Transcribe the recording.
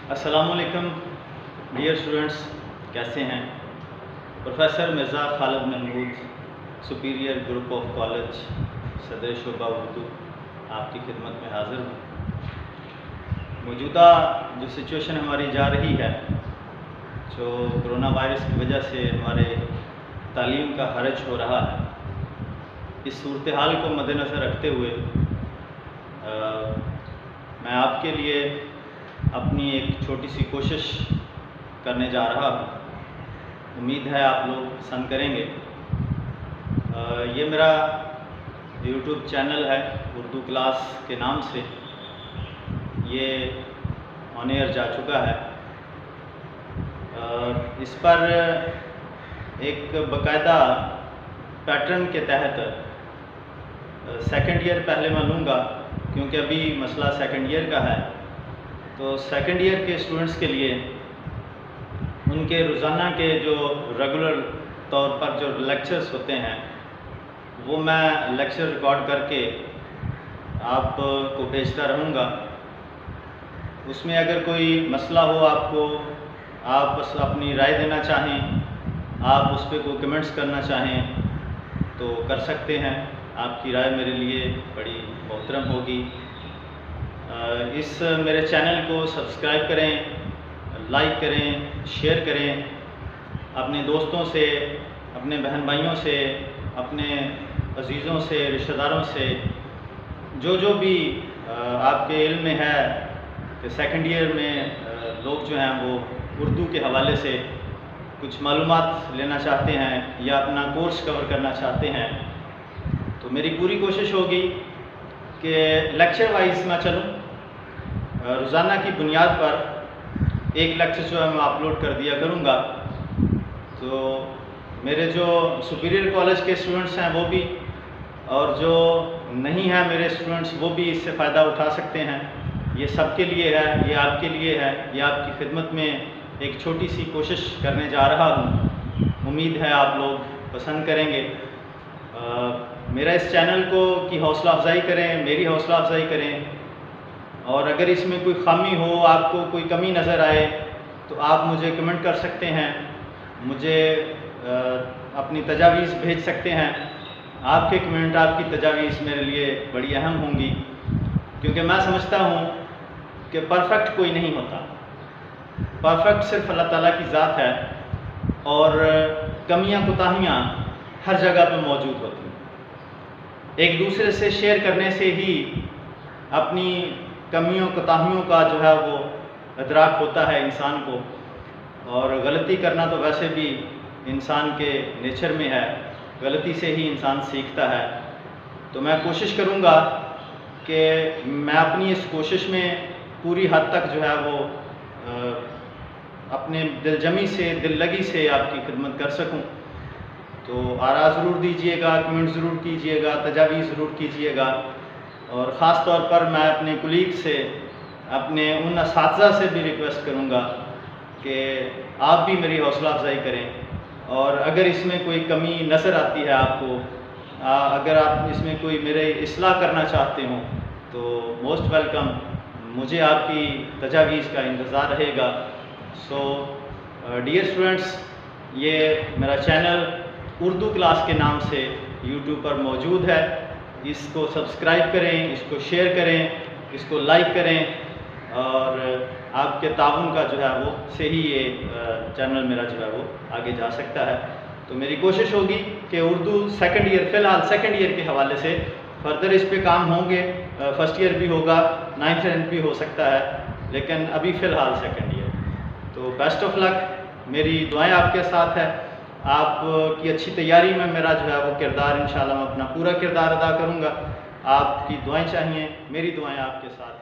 السلام علیکم dear students, کیسے ہیں؟ Professor Mirza Khalid Mahmood, superior group of college, صدر شعبہ اردو، آپ کی خدمت میں حاضر ہوں۔ موجودہ جو سچویشن ہماری جا رہی ہے، جو کرونا وائرس کی وجہ سے ہمارے تعلیم کا حرج ہو رہا ہے، اس صورتحال کو مد نظر رکھتے ہوئے میں آپ کے لیے اپنی ایک چھوٹی سی کوشش کرنے جا رہا ہوں۔ امید ہے آپ لوگ پسند کریں گے۔ یہ میرا یوٹیوب چینل ہے اردو کلاس کے نام سے، یہ آن ایئر جا چکا ہے۔ اس پر ایک باقاعدہ پیٹرن کے تحت سیکنڈ ایئر پہلے میں لوں گا، کیونکہ ابھی مسئلہ سیکنڈ ایئر کا ہے۔ تو سیکنڈ ایئر کے اسٹوڈنٹس کے لیے ان کے روزانہ کے جو ریگولر طور پر جو لیکچرز ہوتے ہیں، وہ میں لیکچر ریکارڈ کر کے آپ کو بھیجتا رہوں گا۔ اس میں اگر کوئی مسئلہ ہو آپ کو، آپ بس اپنی رائے دینا چاہیں، آپ اس پہ کوئی کمنٹس کرنا چاہیں تو کر سکتے ہیں۔ آپ کی رائے میرے لیے بڑی محترم ہوگی۔ اس میرے چینل کو سبسکرائب کریں، لائک کریں، شیئر کریں، اپنے دوستوں سے، اپنے بہن بھائیوں سے، اپنے عزیزوں سے، رشتہ داروں سے، جو بھی آپ کے علم میں ہے کہ سیکنڈ ایئر میں لوگ جو ہیں وہ اردو کے حوالے سے کچھ معلومات لینا چاہتے ہیں یا اپنا کورس کور کرنا چاہتے ہیں، تو میری پوری کوشش ہوگی کہ لیکچر وائز میں چلوں۔ روزانہ کی بنیاد پر ایک لیکچر جو ہے میں اپلوڈ کر دیا کروں گا، تو میرے جو سپیریئر کالج کے اسٹوڈنٹس ہیں وہ بھی، اور جو نہیں ہیں میرے اسٹوڈنٹس وہ بھی اس سے فائدہ اٹھا سکتے ہیں۔ یہ سب کے لیے ہے، یہ آپ کے لیے ہے، یہ آپ کی خدمت میں ایک چھوٹی سی کوشش کرنے جا رہا ہوں۔ امید ہے آپ لوگ پسند کریں گے۔ میرا اس چینل کی حوصلہ افزائی کریں، میری حوصلہ افزائی کریں، اور اگر اس میں کوئی خامی ہو، آپ کو کوئی کمی نظر آئے تو آپ مجھے کمنٹ کر سکتے ہیں، مجھے اپنی تجاویز بھیج سکتے ہیں۔ آپ کے کمنٹ، آپ کی تجاویز میرے لیے بڑی اہم ہوں گی، کیونکہ میں سمجھتا ہوں کہ پرفیکٹ کوئی نہیں ہوتا۔ پرفیکٹ صرف اللہ تعالیٰ کی ذات ہے، اور کمیاں کوتاہیاں ہر جگہ پہ موجود ہوتی ہیں۔ ایک دوسرے سے شیئر کرنے سے ہی اپنی کمیوں کوتاہیوں کا جو ہے وہ ادراک ہوتا ہے انسان کو، اور غلطی کرنا تو ویسے بھی انسان کے نیچر میں ہے، غلطی سے ہی انسان سیکھتا ہے۔ تو میں کوشش کروں گا کہ میں اپنی اس کوشش میں پوری حد تک جو ہے وہ اپنے دل جمی سے، دل لگی سے آپ کی خدمت کر سکوں۔ تو آراء ضرور دیجیے گا، کمنٹ ضرور کیجیے گا، تجاویز ضرور کیجیے گا، اور خاص طور پر میں اپنے کولیگ سے، اپنے ان اساتذہ سے بھی ریکویسٹ کروں گا کہ آپ بھی میری حوصلہ افزائی کریں، اور اگر اس میں کوئی کمی نظر آتی ہے آپ کو، اگر آپ اس میں کوئی میرے اصلاح کرنا چاہتے ہوں تو موسٹ ویلکم، مجھے آپ کی تجاویز کا انتظار رہے گا۔ سو ڈیئر اسٹوڈنٹس، یہ میرا چینل اردو کلاس کے نام سے یوٹیوب پر موجود ہے۔ اس کو سبسکرائب کریں، اس کو شیئر کریں، اس کو لائک کریں، اور آپ کے تعاون کا جو ہے وہ سے ہی یہ چینل میرا جو ہے وہ آگے جا سکتا ہے۔ تو میری کوشش ہوگی کہ اردو سیکنڈ ایئر، فی الحال سیکنڈ ایئر کے حوالے سے فردر اس پہ کام ہوں گے، فرسٹ ایئر بھی ہوگا، 9th اینڈ بھی ہو سکتا ہے، لیکن ابھی فی الحال سیکنڈ ایئر۔ تو بیسٹ آف لک، میری دعائیں آپ کے ساتھ ہے۔ آپ کی اچھی تیاری میں میرا جو ہے وہ کردار، انشاءاللہ میں اپنا پورا کردار ادا کروں گا۔ آپ کی دعائیں چاہیے، میری دعائیں آپ کے ساتھ۔